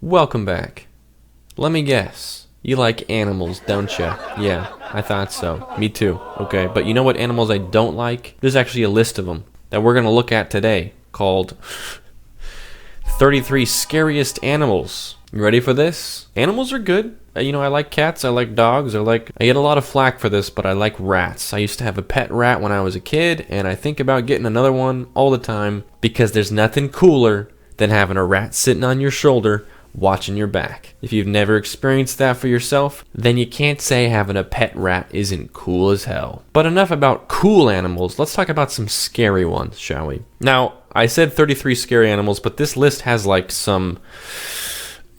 Welcome back. Let me guess. You like animals, don't ya? Yeah, I thought so. Me too. Okay, but you know what animals I don't like? There's actually a list of them that we're going to look at today called 33 Scariest Animals. You ready for this? Animals are good. I like cats, I like dogs, I get a lot of flack for this, but I like rats. I used to have a pet rat when I was a kid, and I think about getting another one all the time because there's nothing cooler than having a rat sitting on your shoulder watching your back. If you've never experienced that for yourself, then you can't say having a pet rat isn't cool as hell. But enough about cool animals, let's talk about some scary ones, shall we? Now, I said 33 scary animals, but this list has like some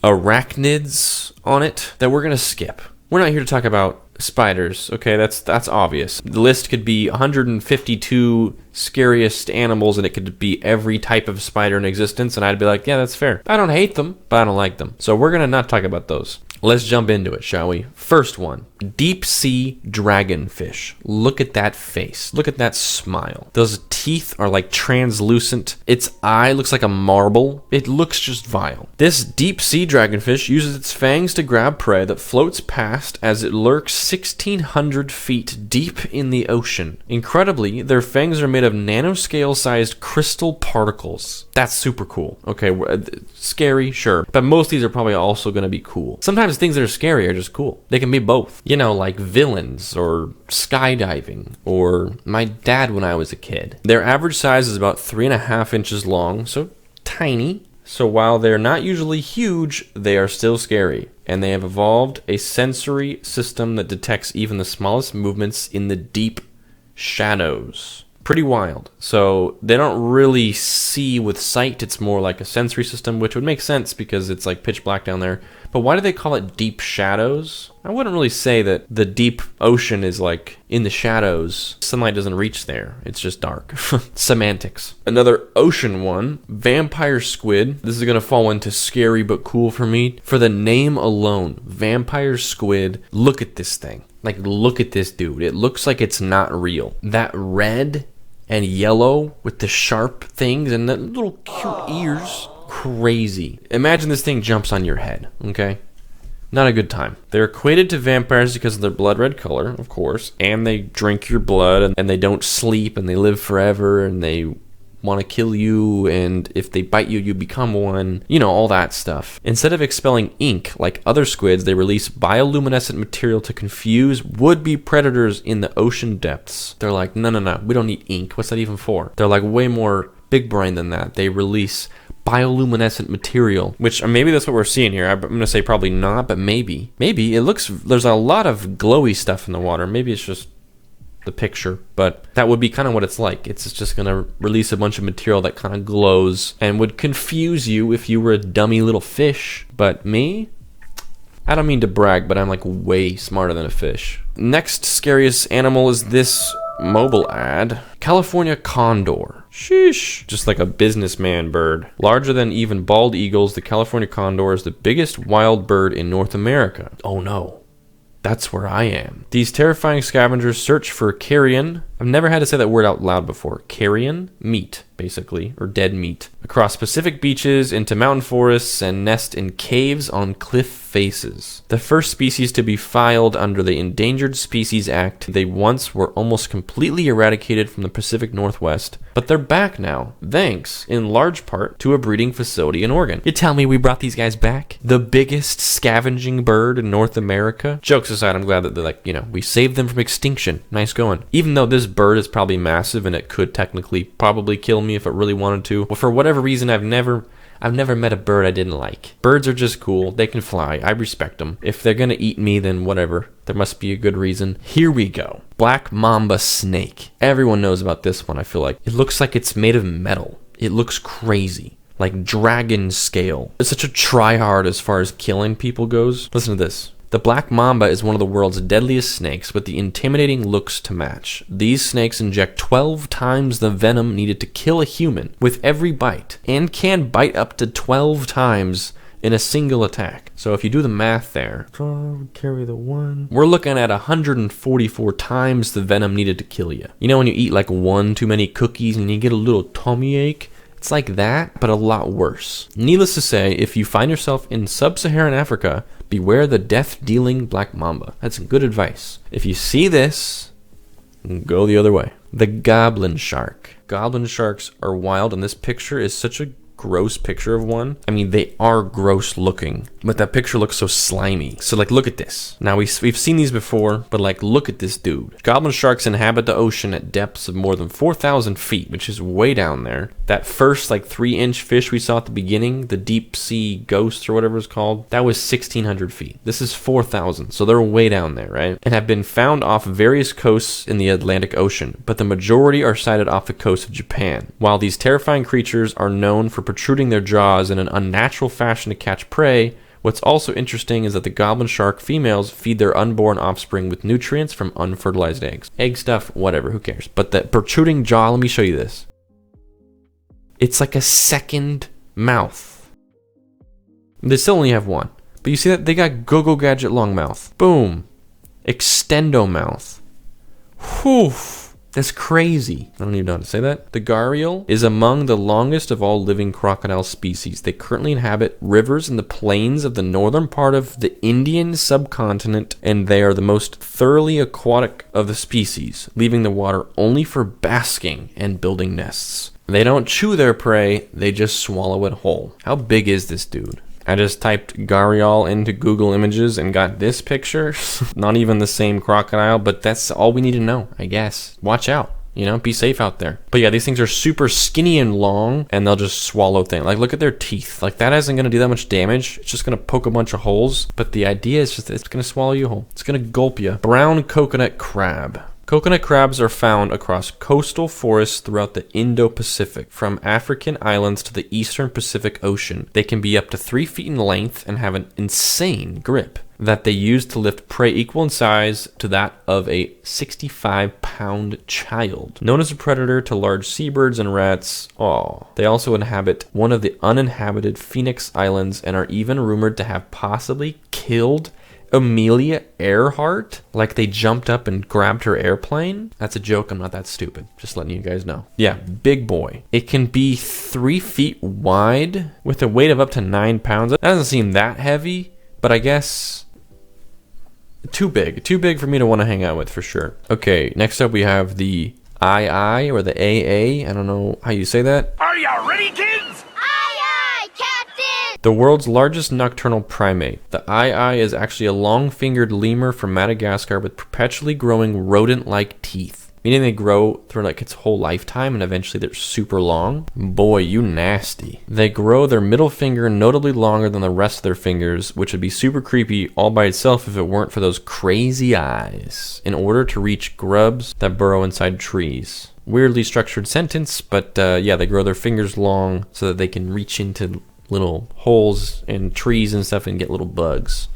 arachnids on it that we're gonna skip. We're not here to talk about spiders, okay? That's obvious. The list could be 152 scariest animals, and it could be every type of spider in existence, and I'd be like, yeah, that's fair. I don't hate them, but I don't like them. So we're gonna not talk about those. Let's jump into it, shall we? First one, deep sea dragonfish. Look at that face. Look at that smile. Those teeth are like translucent. Its eye looks like a marble. It looks just vile. This deep sea dragonfish uses its fangs to grab prey that floats past as it lurks 1,600 feet deep in the ocean. Incredibly, their fangs are made of nanoscale-sized crystal particles. That's super cool. Okay, scary, sure. But most of these are probably also going to be cool. Sometimes things that are scary are just cool. They can be both. Like villains or skydiving or my dad when I was a kid. Their average size is about 3.5 inches long, so tiny. So while they're not usually huge, they are still scary. And they have evolved a sensory system that detects even the smallest movements in the deep shadows. Pretty wild. So they don't really see with sight. It's more like a sensory system, which would make sense because it's like pitch black down there. But why do they call it deep shadows? I wouldn't really say that the deep ocean is like in the shadows. Sunlight doesn't reach there. It's just dark. Semantics. Another ocean one, vampire squid. This is going to fall into scary but cool for me. For the name alone, vampire squid. Look at this thing. Like, look at this dude. It looks like it's not real. That red and yellow with the sharp things and the little cute ears. Crazy. Imagine this thing jumps on your head, okay? Not a good time. They're equated to vampires because of their blood red color, of course, and they drink your blood, and they don't sleep, and they live forever, and they want to kill you, and if they bite you, you become one. All that stuff. Instead of expelling ink like other squids, they release bioluminescent material to confuse would-be predators in the ocean depths. They're like, no, we don't need ink. What's that even for? They're like way more big brain than that. They release bioluminescent material, which maybe that's what we're seeing here. I'm going to say probably not, but maybe. Maybe. It looks, there's a lot of glowy stuff in the water. Maybe it's just the picture, but that would be kind of what it's like. It's just going to release a bunch of material that kind of glows and would confuse you if you were a dummy little fish. But me? I don't mean to brag, but I'm like way smarter than a fish. Next scariest animal is this mobile ad. California condor. Sheesh. Just like a businessman bird. Larger than even bald eagles, the California condor is the biggest wild bird in North America. Oh no. That's where I am. These terrifying scavengers search for carrion. I've never had to say that word out loud before. Carrion? Meat, basically, or dead meat. Across Pacific beaches, into mountain forests, and nest in caves on cliff faces. The first species to be filed under the Endangered Species Act, they once were almost completely eradicated from the Pacific Northwest, but they're back now, thanks, in large part, to a breeding facility in Oregon. You tell me we brought these guys back? The biggest scavenging bird in North America? Jokes aside, I'm glad that we saved them from extinction. Nice going. Even though this bird is probably massive and it could technically probably kill me if it really wanted to, well, for whatever reason, I've never met a bird I didn't like. Birds are just cool. They can fly. I respect them. If they're gonna eat me, then whatever. There must be a good reason. Here we go. Black mamba snake. Everyone knows about this one, I feel like. It looks like it's made of metal. It looks crazy. Like dragon scale. It's such a try-hard as far as killing people goes. Listen to this. The black mamba is one of the world's deadliest snakes with the intimidating looks to match. These snakes inject 12 times the venom needed to kill a human with every bite, and can bite up to 12 times in a single attack. So if you do the math there, carry the one, we're looking at 144 times the venom needed to kill you. You know when you eat like one too many cookies and you get a little tummy ache? It's like that, but a lot worse. Needless to say, if you find yourself in sub-Saharan Africa, beware the death-dealing black mamba. That's good advice. If you see this, go the other way. The goblin shark. Goblin sharks are wild, and this picture is such a gross picture of one. I mean, they are gross looking, but that picture looks so slimy. So like, look at this. Now we've seen these before, but like, look at this dude. Goblin sharks inhabit the ocean at depths of more than 4,000 feet, which is way down there. That first like 3-inch fish we saw at the beginning, the deep sea ghost or whatever it's called, that was 1,600 feet. This is 4,000, so they're way down there, right? And have been found off various coasts in the Atlantic Ocean, but the majority are sighted off the coast of Japan. While these terrifying creatures are known for protruding their jaws in an unnatural fashion to catch prey, what's also interesting is that the goblin shark females feed their unborn offspring with nutrients from unfertilized eggs. Egg stuff, whatever, who cares? But the protruding jaw, let me show you this. It's like a second mouth. They still only have one. But you see that? They got go-go gadget long mouth. Boom. Extendo mouth. Whew. That's crazy. I don't even know how to say that. The gharial is among the longest of all living crocodile species. They currently inhabit rivers in the plains of the northern part of the Indian subcontinent, and they are the most thoroughly aquatic of the species, leaving the water only for basking and building nests. They don't chew their prey, they just swallow it whole. How big is this dude? I just typed gharial into Google Images and got this picture. Not even the same crocodile, but that's all we need to know, I guess. Watch out, you know, be safe out there. But yeah, these things are super skinny and long, and they'll just swallow things. Like, look at their teeth. Like, that isn't going to do that much damage. It's just going to poke a bunch of holes. But the idea is just it's going to swallow you whole. It's going to gulp you. Brown coconut crab. Coconut crabs are found across coastal forests throughout the Indo-Pacific, from African islands to the eastern Pacific Ocean. They can be up to 3 feet in length and have an insane grip that they use to lift prey equal in size to that of a 65-pound child. Known as a predator to large seabirds and rats, they also inhabit one of the uninhabited Phoenix Islands and are even rumored to have possibly killed Amelia Earhart, like they jumped up and grabbed her airplane. That's a joke. I'm not that stupid. Just letting you guys know. Yeah, big boy. It can be 3 feet wide with a weight of up to 9 pounds. That doesn't seem that heavy, but I guess too big. Too big for me to want to hang out with for sure. Okay, next up we have the II or the AA. I don't know how you say that. Are you ready, kids? The world's largest nocturnal primate. The II is actually a long-fingered lemur from Madagascar with perpetually growing rodent-like teeth, meaning they grow through like its whole lifetime and eventually they're super long. Boy, you nasty. They grow their middle finger notably longer than the rest of their fingers, which would be super creepy all by itself if it weren't for those crazy eyes, in order to reach grubs that burrow inside trees. Weirdly structured sentence, but yeah, they grow their fingers long so that they can reach into little holes in trees and stuff and get little bugs.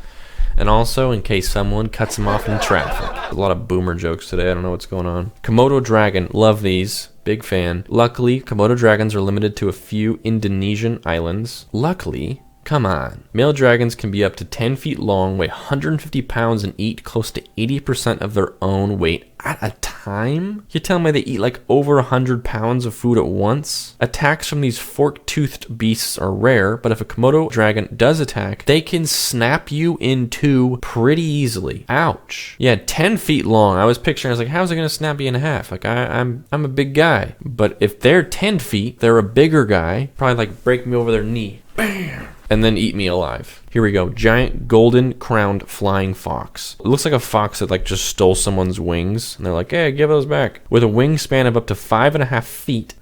And also in case someone cuts them off in traffic. A lot of boomer jokes today. I don't know what's going on. Komodo dragon. Love these. Big fan. Luckily, Komodo dragons are limited to a few Indonesian islands. Luckily? Come on. Male dragons can be up to 10 feet long, weigh 150 pounds, and eat close to 80% of their own weight at a time? You're telling me they eat like over 100 pounds of food at once? Attacks from these fork-toothed beasts are rare, but if a Komodo dragon does attack, they can snap you in two pretty easily. Ouch. Yeah, 10 feet long. I was like, how's it gonna snap you in half? Like, I'm a big guy. But if they're 10 feet, they're a bigger guy. Probably like break me over their knee. Bam! And then eat me alive. Here we go. Giant golden crowned flying fox. It looks like a fox that like just stole someone's wings. And they're like, hey, give those back. With a wingspan of up to 5.5 feet,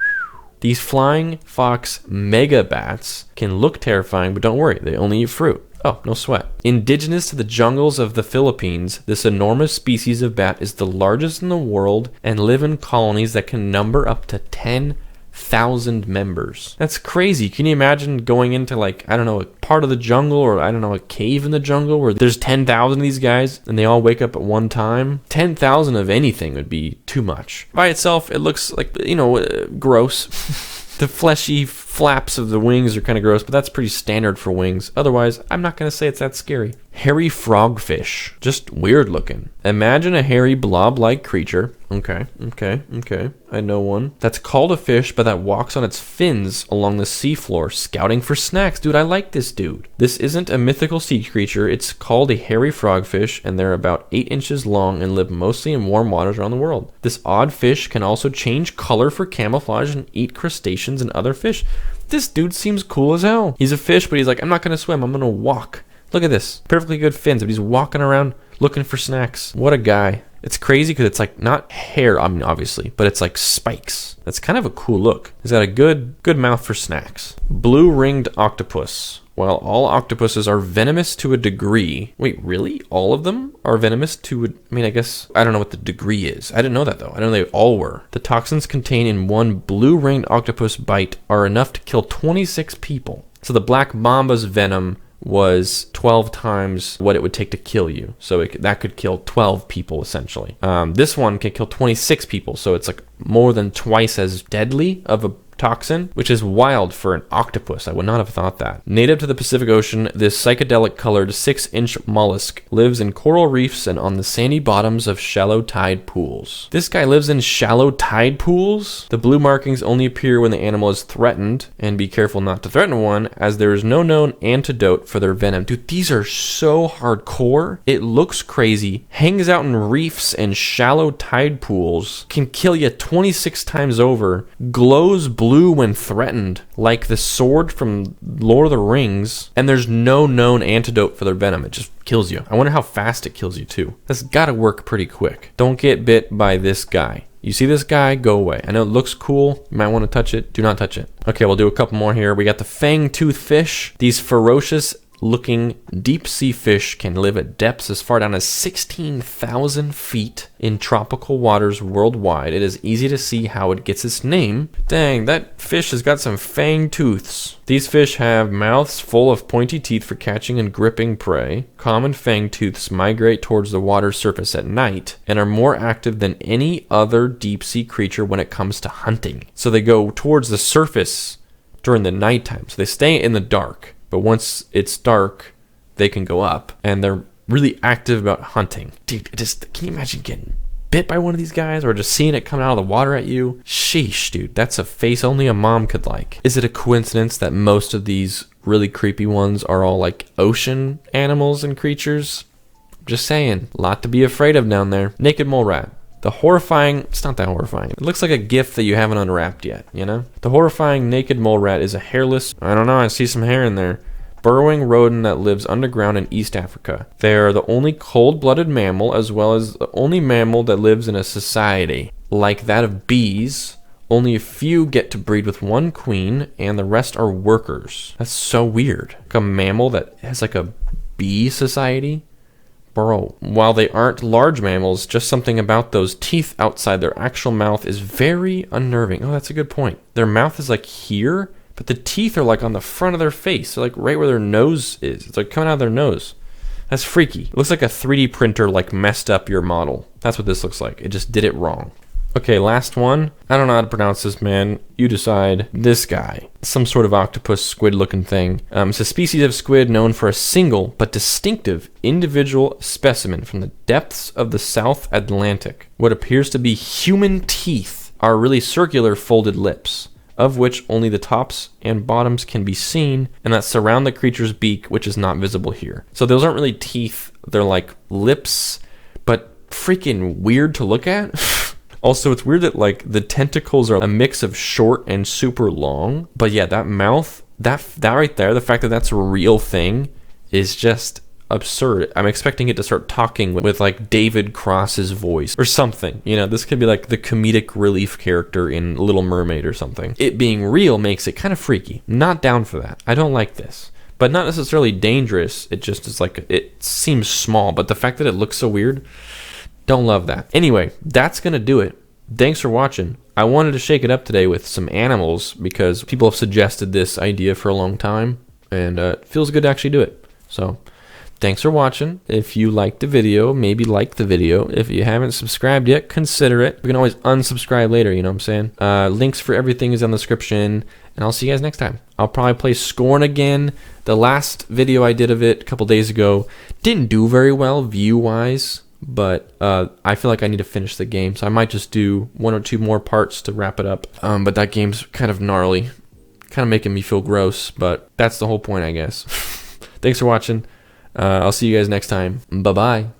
these flying fox mega bats can look terrifying, but don't worry, they only eat fruit. Oh, no sweat. Indigenous to the jungles of the Philippines, this enormous species of bat is the largest in the world and live in colonies that can number up to 10,000 members. That's crazy. Can you imagine going into like, I don't know, a part of the jungle or I don't know, a cave in the jungle where there's 10,000 of these guys and they all wake up at one time? 10,000 of anything would be too much. By itself, it looks like, you know, gross. The fleshy flaps of the wings are kind of gross, but that's pretty standard for wings. Otherwise, I'm not going to say it's that scary. hairy frogfish. Just weird looking. Imagine a hairy blob-like creature. Okay. I know one. That's called a fish, but that walks on its fins along the seafloor, scouting for snacks. Dude, I like this dude. This isn't a mythical sea creature. It's called a hairy frogfish, and they're about 8 inches long and live mostly in warm waters around the world. This odd fish can also change color for camouflage and eat crustaceans and other fish. This dude seems cool as hell. He's a fish, but he's like, I'm not going to swim. I'm going to walk. Look at this. Perfectly good fins, but he's walking around looking for snacks. What a guy. It's crazy because it's like not hair, I mean, obviously, but it's like spikes. That's kind of a cool look. He's got a good mouth for snacks. Blue-ringed octopus. While all octopuses are venomous to a degree. Wait, really? All of them are venomous to a... I mean, I guess... I don't know what the degree is. I didn't know that, though. I didn't know they all were. The toxins contained in one blue-ringed octopus bite are enough to kill 26 people. So the black mamba's venom was 12 times what it would take to kill you. So that could kill 12 people, essentially. This one can kill 26 people. So it's like more than twice as deadly of a toxin, which is wild for an octopus. I would not have thought that. Native to the Pacific Ocean, this psychedelic colored 6-inch mollusk lives in coral reefs and on the sandy bottoms of shallow tide pools. This guy lives in shallow tide pools? The blue markings only appear when the animal is threatened, and be careful not to threaten one, as there is no known antidote for their venom. Dude, these are so hardcore. It looks crazy. Hangs out in reefs and shallow tide pools. Can kill you 26 times over. Glows blue when threatened, like the sword from Lord of the Rings, and there's no known antidote for their venom. It just kills you. I wonder how fast it kills you too. That's gotta work pretty quick. Don't get bit by this guy. You see this guy? Go away. I know it looks cool. You might want to touch it. Do not touch it. Okay, we'll do a couple more here. We got the fang-tooth fish. These ferocious looking deep sea fish can live at depths as far down as 16,000 feet in tropical waters worldwide. It is easy to see how it gets its name. Dang, that fish has got some fang tooths. These fish have mouths full of pointy teeth for catching and gripping prey. Common fang tooths migrate towards the water surface at night and are more active than any other deep sea creature when it comes to hunting. So they go towards the surface during the nighttime. So they stay in the dark. But once it's dark, they can go up, and they're really active about hunting. Dude, can you imagine getting bit by one of these guys, or just seeing it coming out of the water at you? Sheesh, dude, that's a face only a mom could like. Is it a coincidence that most of these really creepy ones are all like ocean animals and creatures? Just saying, a lot to be afraid of down there. Naked mole rat. The horrifying, it's not that horrifying. It looks like a gift that you haven't unwrapped yet, you know? The horrifying naked mole rat is a hairless, I don't know, I see some hair in there, burrowing rodent that lives underground in East Africa. They are the only cold-blooded mammal, as well as the only mammal that lives in a society. Like that of bees, only a few get to breed with one queen, and the rest are workers. That's so weird. Like a mammal that has like a bee society? Bro, while they aren't large mammals, just something about those teeth outside their actual mouth is very unnerving. Oh, that's a good point. Their mouth is like here, but the teeth are like on the front of their face. They're like right where their nose is. It's like coming out of their nose. That's freaky. It looks like a 3D printer like messed up your model. That's what this looks like. It just did it wrong. Okay, last one. I don't know how to pronounce this, man. You decide. This guy. Some sort of octopus squid looking thing. It's a species of squid known for a single but distinctive individual specimen from the depths of the South Atlantic. What appears to be human teeth are really circular folded lips, of which only the tops and bottoms can be seen, and that surround the creature's beak, which is not visible here. So those aren't really teeth. They're like lips, but freaking weird to look at. Also, it's weird that like the tentacles are a mix of short and super long. But yeah, that mouth, that right there, the fact that that's a real thing is just absurd. I'm expecting it to start talking with like David Cross's voice or something. You know, this could be like the comedic relief character in Little Mermaid or something. It being real makes it kind of freaky. Not down for that. I don't like this. But not necessarily dangerous. It just is like, it seems small. But the fact that it looks so weird, don't love that. Anyway, that's going to do it. Thanks for watching. I wanted to shake it up today with some animals because people have suggested this idea for a long time, and it feels good to actually do it. So, thanks for watching. If you liked the video, maybe like the video. If you haven't subscribed yet, consider it. You can always unsubscribe later, you know what I'm saying? Links for everything is in the description, and I'll see you guys next time. I'll probably play Scorn again. The last video I did of it a couple days ago didn't do very well view-wise, but I feel like I need to finish the game, so I might just do 1 or 2 more parts to wrap it up. But that game's kind of gnarly, kind of making me feel gross, but that's the whole point, I guess. Thanks for watching. I'll see you guys next time. Bye-bye.